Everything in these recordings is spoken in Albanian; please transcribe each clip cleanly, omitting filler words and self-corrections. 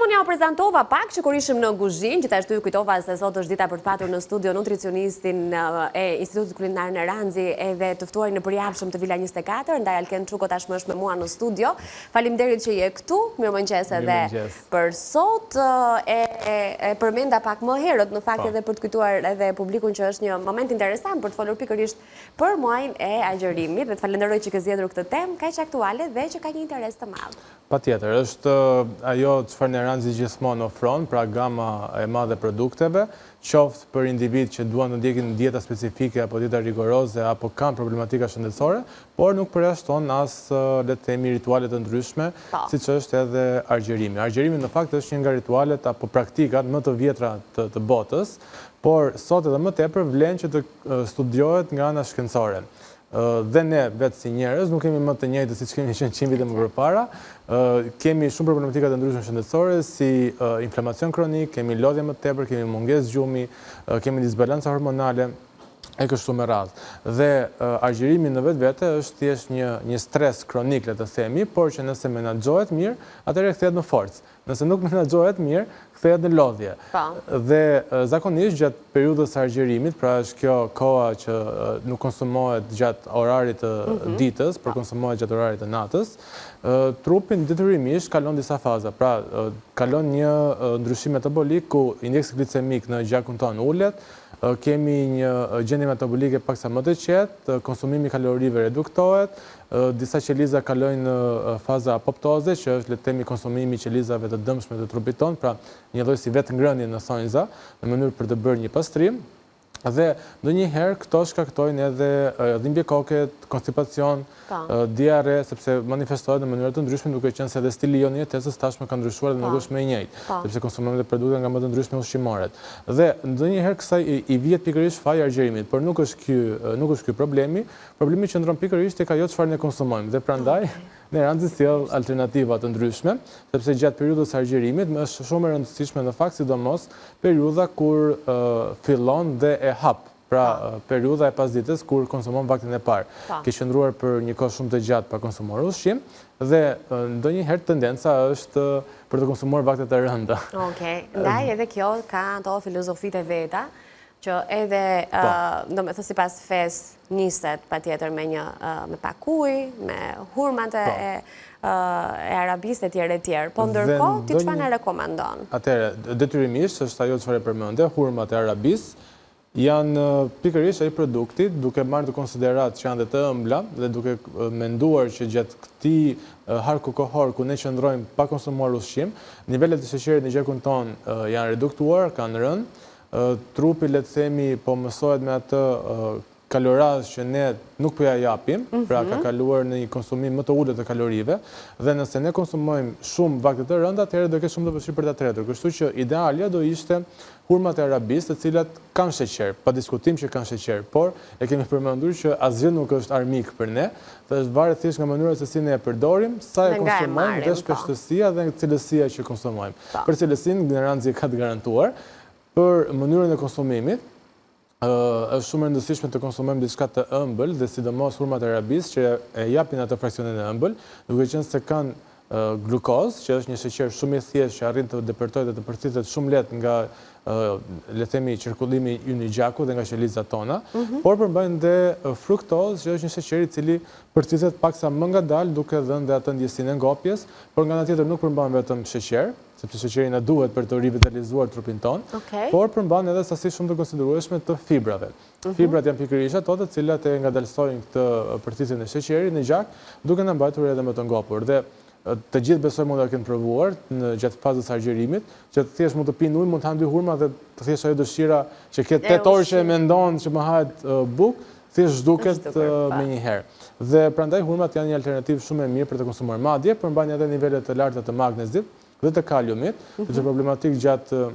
Sonja, u prezentova pak që kur ishim në kuzhinë, gjithashtu ju kujtova se sot është dita për të patur në studio nutricionistin e Institutit Kulinar në Ranzi edhe të ftuarin në përjavshëm të Vila 24, ndaj Alken Truko tashmë është me mua në studio. Faleminderit që je këtu, mirëmëngjes edhe për sot. E përmenda pak më herët në fakt edhe për të kujtuar edhe publikun që është një moment interesant për të folur pikërisht për muajin e agjerimit dhe të falenderoj që ke zgjedhur këtë temë kaq aktuale dhe që ka një interes të madh. Patjetër, është ajo çfarë në Ranzi gjithmonë ofron, pra gama e madhe produkteve, qoftë për individ që duan të ndjekin dieta specifike apo dieta rigoroze apo kanë problematika shëndetësore, por nuk përjashton as le të themi rituale të ndryshme, siç është edhe argjerimi. Argjerimi në fakt është një nga ritualet apo praktikat më të vjetra të botës, por sot edhe më tepër vlen që të studiohet nga ana shkencore. Dhe ne vetë si njerëz nuk kemi më të njëjtë siç kemi qenë 100 vite më përpara. Kemi shumë problematika të ndryshme shëndetësore si inflamacion kronik, kemi lodhje më të tepër, kemi mungesë gjumi, kemi disbalanca hormonale e kështu me radhë. Dhe argjerimi në vetvete është thjesht një stres kronik, le të themi, por që nëse menaxhohet mirë, atëherë kthehet në forcë. Nëse nuk menaxhohet mirë, kthehet në lodhje. Dhe zakonisht gjatë periudhës së argjerimit, pra është kjo koha që nuk konsumohet gjatë orarit të ditës, por konsumohet gjatë orarit të natës, trupi detyrimisht kalon disa faza. Pra kalon një ndryshim metabolik ku indeksi glicemik në gjakun ton ulet, kemi një gjendje metabolike paksa më të qetë, konsumimi kalorive reduktohet, disa qeliza kalojnë në faza apoptoze, që është le të themi konsumimi i qelizave të dëmshme të trupit ton, pra një lloj si vetë ngrënie në thonjza, në mënyrë për të bërë një pastrim. Dhe ndonjëherë këto shkaktojnë edhe dhimbje koke, konstipacion, diare, sepse manifestohet në mënyra të ndryshme, duke qenë se edhe stili jonë i jetesës tashmë ka ndryshuar dhe nuk është më i njëjtë, sepse konsumojmë edhe produkte nga më të ndryshme ushqimore. Dhe ndonjëherë kësaj i vihet pikërisht faji i argjerimit, por nuk është ky problemi. Problemi qëndron pikërisht tek ajo çfarë ne konsumojmë dhe prandaj ne Ranzi sjell alternativa të ndryshme, sepse gjatë periudhës së argjerimit është shumë e rëndësishme në fakt sidomos periudha kur fillon dhe e hap. Pra periudha e pasdites kur konsumon vaktin e parë. Ke qëndruar për një kohë shumë të gjatë pa konsumuar ushqim dhe ndonjëherë tendenca është për të konsumuar vakte të rënda. Okej, ndaj edhe kjo ka ato filozofitë e veta që edhe do me thë sipas fesë niset patjetër me pak ujë, me hurmat e arabisë e tjerë. Po ndërkohë ti çfarë na rekomandon? Atëherë, detyrimisht është ajo çfarë përmendë, hurmat e arabisë janë pikërisht ai produkti, duke marrë të konsiderat që janë dhe të ëmbla dhe duke menduar që gjatë këtij harku kohor ku ne qëndrojmë pa konsumuar ushqim, nivelet e sheqerit në gjakun ton janë reduktuar, kanë rënë. Trupi, le të themi, po mësohet me atë kalorazh që ne nuk po ja japim, pra ka kaluar në një konsumim më të ulët të kalorive, dhe nëse ne konsumojmë shumë vakte të rënda, atëherë do ketë shumë të vështirë për ta tretur. Kështu që idealja do ishte hurmat e arabisë, të cilat kanë sheqer, pa diskutim që kanë sheqer, por e kemi përmendur që asgjë nuk është armik për ne, dhe është varet thjesht nga mënyra se si ne e përdorim, sa e konsumojmë dhe shpeshtësia dhe cilësia që konsumojmë. Për cilësinë në Ranzi ka të garantuar. Për mënyrën e konsumimit, është shumë e rëndësishme të konsumojmë diçka të ëmbël dhe sidomos hurmat e arabisë që e japin atë fraksionin e ëmbël, duke qenë se kanë glukozë, që është një sheqer shumë i thjeshtë që arrin të depërtojë dhe të përthithet shumë lehtë nga le të themi qarkullimi i ynë i gjakut dhe nga qelizat tona, por përmbajnë dhe fruktozë, që është një sheqer i cili përthithet paksa më ngadalë duke dhënë dhe atë ndjesinë e ngopjes, por nga ana tjetër nuk përmban vetëm sheqer, sepse sheqeri na duhet për të rivitalizuar trupin ton, por përmban edhe sasi shumë të konsiderueshme të fibrave. Fibrat janë pikërisht ato të cilat e ngadalsojnë këtë përthithjen e sheqerit në gjak, duke na mbajtur edhe më të ngopur. Dhe të gjithë besoj mund ta kenë provuar në gjatë fazës së argjerimit, që thjesht mund të pinë ujë, mund të hanë 2 hurma dhe të thjesht ajo dëshira që ke 8 orë që e mendon që më hahet bukë, thjesht zhduket menjëherë. Dhe prandaj hurmat janë një alternativë shumë e mirë për të konsumuar. Madje përmbajnë edhe nivele të larta të magnezit dhe të kaliumit, që problematik gjatë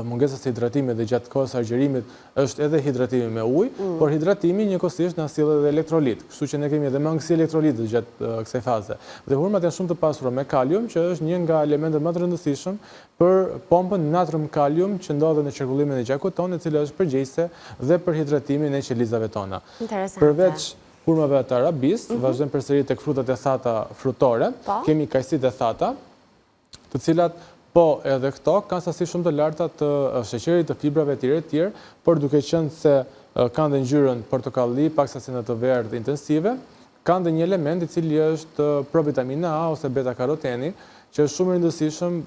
mungesës së hidratimit dhe gjatë kohës së argjerimit është edhe hidratimi me ujë, por hidratimi njëkohësisht na sjell edhe elektrolit, kështu që ne kemi edhe mangësi elektrolitë gjatë kësaj faze. Dhe hurmat janë shumë të pasura me kalium, që është një nga elementet më të rëndësishëm për pompën natrium-kalium që ndodhet në qarkullimin e gjakut tonë, e cila është përgjegjëse dhe për hidratimin e qelizave tona. Përveç hurmave të arabisë, vazhdojmë përsëri tek frutat e thata frutore, kemi kajsitë e thata, të cilat Po, edhe këto kanë sasi shumë të larta të sheqerit, të fibrave tjere, por duke qenë se kanë dhe ngjyrën portokalli, pak sasi në të verdh intensive, kanë dhe një element i cili është provitamina A ose beta-karoteni, që është shumë rëndësishëm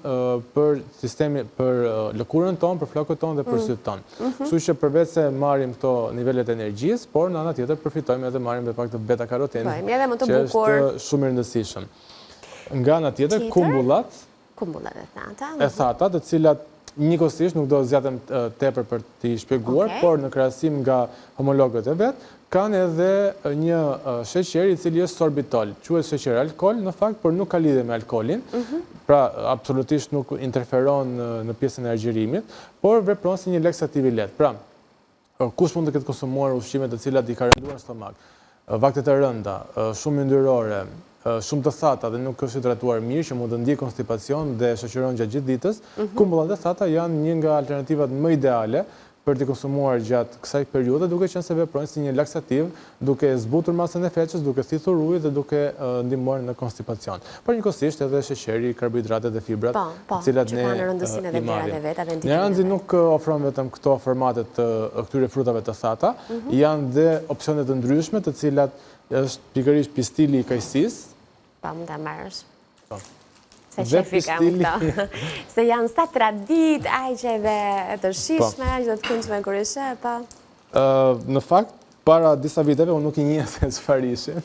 për lëkurën tonë, për flokët tonë dhe për sytë tonë. Kështu që përveç se marrim këto nivelet e energjisë, por në ana tjetër përfitojmë edhe marrim dhe pak të beta-karoteni, që është shumë rëndësishëm. Nga ana tjetër, kumbullat e thata, të cilat njëkohësisht nuk do zgjatem tepër për t'i shpjeguar, por në krahasim nga homologët e vet, kanë edhe një sheqer i cili është sorbitol, quhet sheqer alkool në fakt, por nuk ka lidhje me alkoolin, pra absolutisht nuk interferon në pjesën e agjerimit, por vepron si një leksativ i lehtë. Pra, kush mund të ketë konsumuar ushqime të cilat i ka rënduar në stomak, vaktet e rënda, shumë yndyrore, shumë të thata dhe nuk është hidratuar mirë, që mund të ndjejë konstipacion dhe shoqëron gjatë gjithë ditës, kumbullat e thata janë një nga alternativat më ideale për t'i konsumuar gjatë kësaj periudhe, duke qenë se veprojnë si një laksativ, duke zbutur masën e feqës, duke thithur ujë dhe duke ndihmuar në konstipacion. Por njëkohësisht edhe sheqeri, karbohidratet dhe fibrat, të cilat ne i marrim. Neranzi nuk ofron vetëm këto formatet të këtyre frutave të thata, janë dhe opsione të ndryshme, të cilat është pikërisht pistili i kajsisë. Pa, më të marrësh. Se shefi kam këta. Se janë sa tradit, aqe dhe të shishme, aqe dhe të këndshme kërëshe, pa? Në fakt, para disa viteve, unë nuk i njeh se çfarë ishin.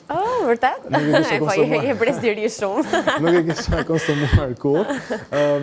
Vërtet? Nuk e kisha konsumuar. Po, je presdiri shumë. Nuk e kisha konsumuar kurrë.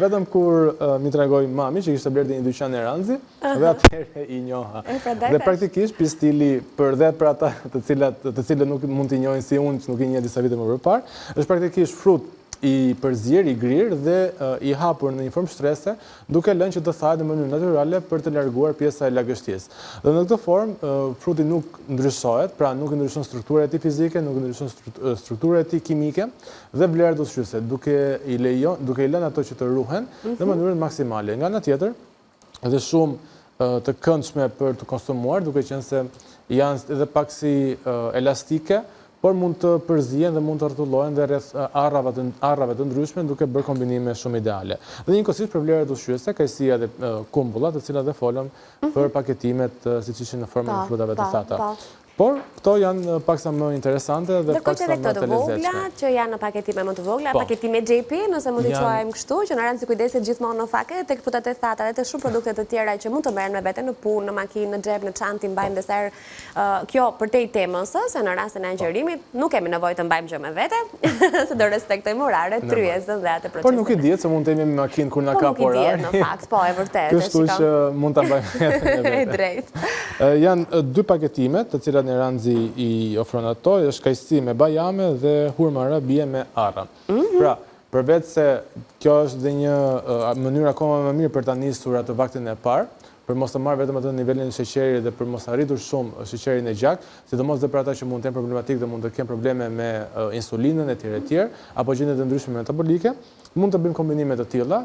Vetëm kur mi tregoi mami që kishte blerë një dyqan Neranzi, dhe atëherë i njoha. Dhe praktikisht pistili për ata të cilët nuk mund t'i njohin si unë, që nuk i njeh disa vite më përpara, është praktikisht frut i përzier, i grirë dhe i hapur në një formë shtrese, duke lënë që të thahet në mënyrë natyrale për të larguar pjesa e lagështisë. Dhe në këtë formë, fruti nuk ndryshohet, pra nuk ndryshon struktura e tij fizike, nuk ndryshon struktura e tij kimike dhe vlerat ushqyese, duke i lënë ato që të ruhen në mënyrën maksimale. Nga ana tjetër, edhe shumë të këndshme për të konsumuar, duke qenë se janë edhe pak si elastike, por mund të përzihen dhe mund të rrotullohen dhe rreth arrave të ndryshme duke bërë kombinime shumë ideale. Dhe njëkohësisht për vlerat ushqyese, kajsia dhe kumbullat, të cilat dhe folëm për paketimet siç ishin në formën e frutave të thata. Por këto janë paksa më interesante dhe paksa më të lezetshme. Që janë në paketime më të vogla, paketime JP, nëse mund t'i quajmë kështu, që në rëndë si kujdeset gjithmonë në fake, tek frutat e thata dhe të shumë produkte të tjera që mund të merren me vete në punë, në makinë, në xhep, në çantë, mbajmë dhe serë. Kjo për te i temës, se në rastin e agjerimit nuk kemi nevojë të mbajmë gjë me vete, se do respektojmë orare, tryezën dhe atë procesin. Por nuk i dihet se mund të jemi me makinë kur na kap orar. Në fakt, po, e vërtetë. Kështu që mund ta mbajmë drejt. Janë dy paketime, të cilat Neranzi i ofron ato, është kajsi me bajame dhe hurma arabie me arra. Pra, përveç se kjo është dhe një mënyrë akoma më mirë për ta nisur atë vaktin e parë, për mos të marrë vetëm atë nivelin e sheqerit dhe për mos arritur shumë sheqerin e gjak, sidomos dhe për ata që mund të jenë problematik dhe mund të kenë probleme me insulinën e tjerë, apo gjendje të ndryshme metabolike, mund të bëjmë kombinime të tilla.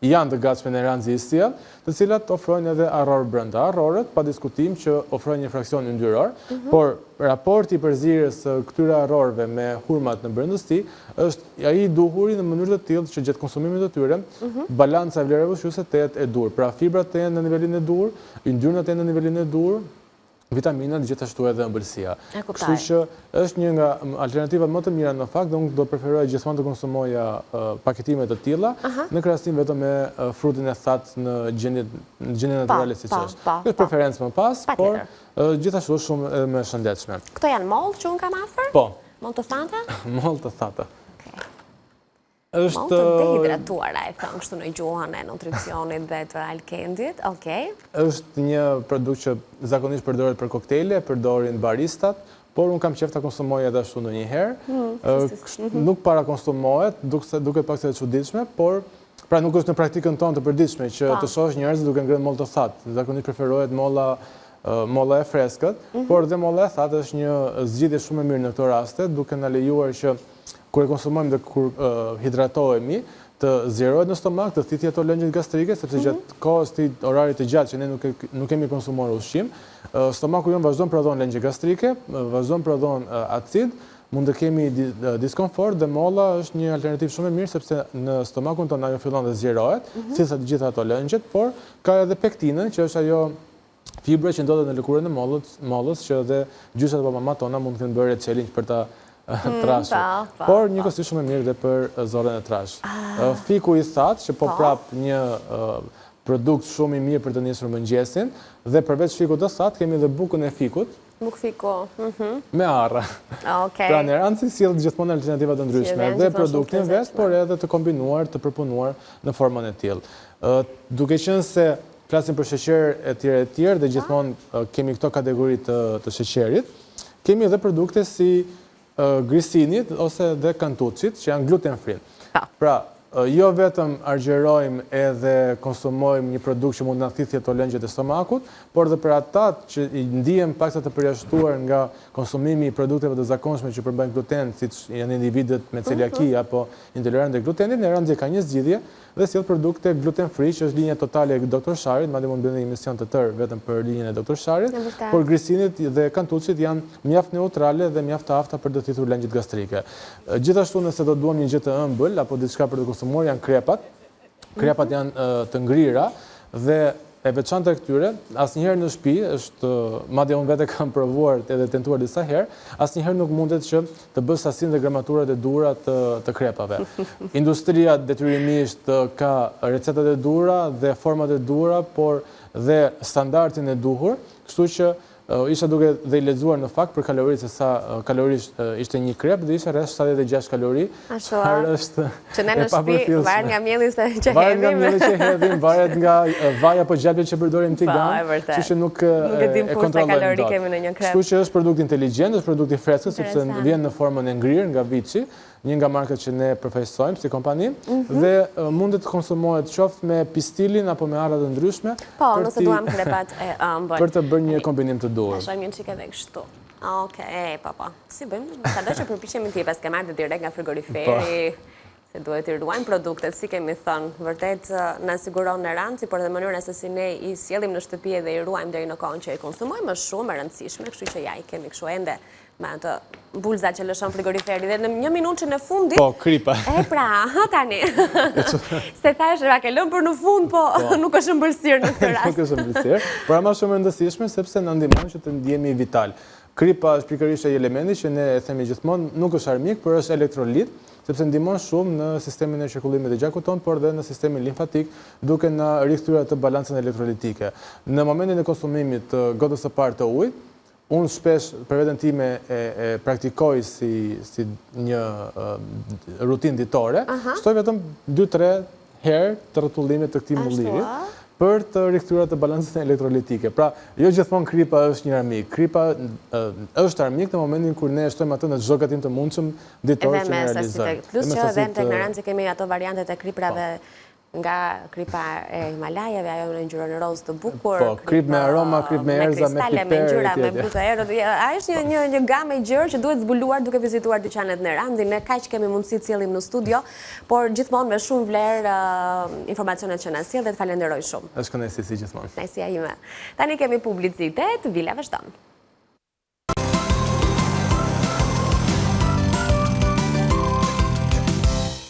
Janë të gatshme Neranzi i sjell, të cilat ofrojnë edhe arror brenda. Arrorët, pa diskutim që ofrojnë një fraksion yndyror, por raporti i përzierjes së këtyre arrorëve me hurmat në brendësi është ai i duhuri në mënyrë të tillë që gjatë konsumimit të tyre, balanca e vlerave ushqyese të jetë e dur. Pra fibrat të jenë në nivelin e dur, yndyrnat të jenë në nivelin e dur, vitaminat gjithashtu edhe ëmbëlsia. Kështu që është një nga alternativat më të mira në fakt dhe unë do preferoja gjithmonë të konsumoja paketime të tilla në krahasim vetëm me frutin e thatë në gjendje natyrale siç është. Kjo është preferencë më pas, por gjithashtu është shumë edhe më shëndetshme. Këto janë mollë që unë kam afër? Po. Mollë të thata? Mollë të thata. Mollë të dehidratuara, e thënë kështu në gjuhën e nutricionit dhe të alkendit, është një produkt që zakonisht përdoret për koktejle, përdorin baristat, por unë kam qejf ta konsumoj edhe ashtu ndonjëherë. Nuk para konsumohet, duket pak se e çuditshme, por pra nuk është në praktikën tonë të përditshme që të shohësh njerëz duke ngrënë mollë të thatë. Zakonisht preferohet molla e freskët, por dhe molla e thatë është një zgjidhje shumë e mirë në këto raste, duke na lejuar që kur e konsumojmë dhe kur hidratohemi, të zjerohet në stomak, të thithë ato lëngjët gastrike, sepse gjatë kohës të orarit të gjatë që ne nuk kemi konsumuar ushqim, stomaku jonë vazhdon prodhon lëngjë gastrike, vazhdon prodhon acid mund të kemi diskomfort dhe molla është një alternativë shumë e mirë sepse në stomakun tonë ajo fillon të zgjerohet, si sa të gjitha ato lëngjet, por ka edhe pektinën që është ajo fibra që ndodhet në lëkurën e mollës që edhe gjysat apo mamat tona mund të kenë bërë çelinj për ta trashur. Por njëkohësisht shumë e mirë dhe për zorën e trash. Fiku i thatë që po prap një produkt shumë i mirë për të nisur mëngjesin dhe përveç fikut të thatë kemi edhe bukën e fikut. Buk fiku. Me arra. Pra në Rancë sjell gjithmonë alternativa të ndryshme dhe produktin vetë, por edhe të kombinuar, të përpunuar në formën e tillë. Duke qenë se flasim për sheqer e tjerë dhe gjithmonë kemi këto kategori të sheqerit, kemi edhe produkte si grisinit ose dhe kantucit që janë gluten free. Pra, jo vetëm argjerojmë edhe konsumojmë një produkt që mund të na thithë ato lëngjet e stomakut, por dhe për ata që i ndihen paksa të përjashtuar nga konsumimi i produkteve të zakonshme që përbëjnë gluten, siç janë individët me celiaki apo intolerantë ndaj glutenit, në Ranxhi ka një zgjidhje dhe sjell produkte gluten free, që është linja totale e Dr. Sharit, madje mund bëjmë një emision të tërë vetëm për linjën e Dr. Sharit, por grisinit dhe kantucit janë mjaft neutrale dhe mjaft të afta për të thithur lëngjet gastrike. Gjithashtu nëse do duam një gjë të ëmbël apo diçka për të konsumuar janë krepat. Krepat janë të ngrira dhe e veçanta e këtyre, asnjëherë në shtëpi, është madje unë vetë kam provuar edhe tentuar disa herë, asnjëherë nuk mundet që të bësh sasinë dhe gramaturat e duhura të krepave. Industria detyrimisht ka recetat e duhura dhe format e duhura, por dhe standardin e duhur, kështu që isha duke dhe i lexuar në fakt për kalori se sa kalori ishte një krep dhe ishte rreth 76 kalori. Ashtu. Që ne në shtëpi varet nga mielli që hedhim. Varet nga mielli që hedhim, varet nga vaja apo gjalpjet që përdorim tigan, kështu që nuk e kontrollojmë kalori kemi në një krep. Kështu që është produkt inteligjent, është produkt i freskët sepse vjen në formën e ngrirë nga Vici, një nga markat që ne përfaqësojmë si kompani, dhe mundet të konsumohet qoftë me pistilin apo me arra të ndryshme. Po, nëse duam krepat e ëmbël. Për të bërë një kombinim të duhur. Ta shojmë një çik edhe kështu. Okej, po. Si bëjmë? Sado që përpiqemi ti pas ke marrë direkt nga frigoriferi, se duhet i ruajmë produktet, si kemi thënë, vërtet na siguron në Rancë, por edhe mënyra se si ne i sjellim në shtëpi dhe i ruajmë deri në kohën që i konsumojmë është shumë e rëndësishme, kështu që ja i kemi kështu ende me atë bulza që lëshon frigoriferi dhe në një minutë që në fundit... Po, kripa. Pra, tani. Se thash, ke lënë për në fund, po nuk është ëmbëlsirë në këtë rast. Nuk është ëmbëlsirë, por ama shumë e rëndësishme sepse na ndihmon që të ndjehemi vital. Kripa është pikërisht ai elementi që ne e themi gjithmonë, nuk është armik, por është elektrolit, sepse ndihmon shumë në sistemin e qarkullimit të gjakut tonë, por edhe në sistemin limfatik, duke na rikthyer atë balancën elektrolitike. Në momentin e konsumimit të gotës së parë të ujit, unë shpesh për veten time e praktikoj si një rutinë ditore, shtoj vetëm 2-3 herë të rrotullimit të këtij mulliri për të rikthyer atë balancën elektrolitike. Pra, jo gjithmonë kripa është një armik. Kripa është armik në momentin kur ne shtojmë atë në çdo gatim të mundshëm ditor që ne realizojmë. Plus që edhe tek Rancë kemi ato variantet e kriprave nga kripa e Himalajeve, ajo në ngjyrën rozë të bukur. Po, krip me aroma, krip me erza, me piper, me ngjyra, me blutë erë. A është një gamë e gjerë që duhet zbuluar duke vizituar dyqanet në Rancë. Ne kaq kemi mundësi të sjellim në studio, por gjithmonë me shumë vlerë informacionet që na sjell dhe të falenderoj shumë. Është kënaqësi si gjithmonë. Kënaqësia ime. Tani kemi publicitet, Vila vazhdon.